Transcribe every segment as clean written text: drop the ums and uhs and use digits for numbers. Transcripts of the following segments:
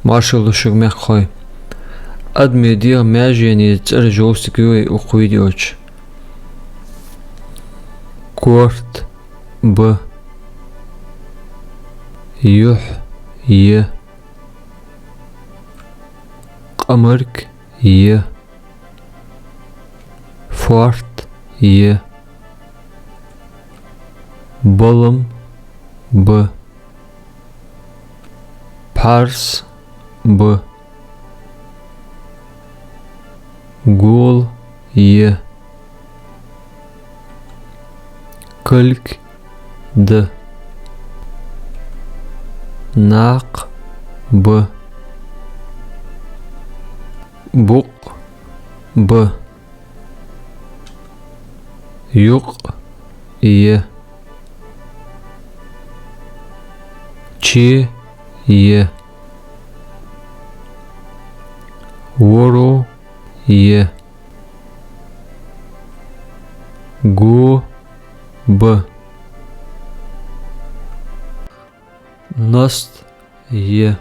مارشال شغمه خوي أدمي دير ماجيني ترجوست كوي وقويديوش كورت ب يح ي قمرك ي فورت ي بلم ب بارس ب گول ي كلك د ناق ب بق ب يق ي چي ي ورو ي گو ب نست ي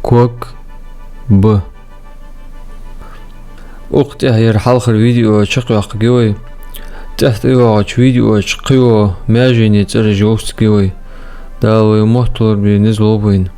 كوك ب أختي هي الحلقة الفيديو شقي قوي تحت ايوه فيديو شقيو ماجيني ترجوست قوي داوي محتور بنزل وبين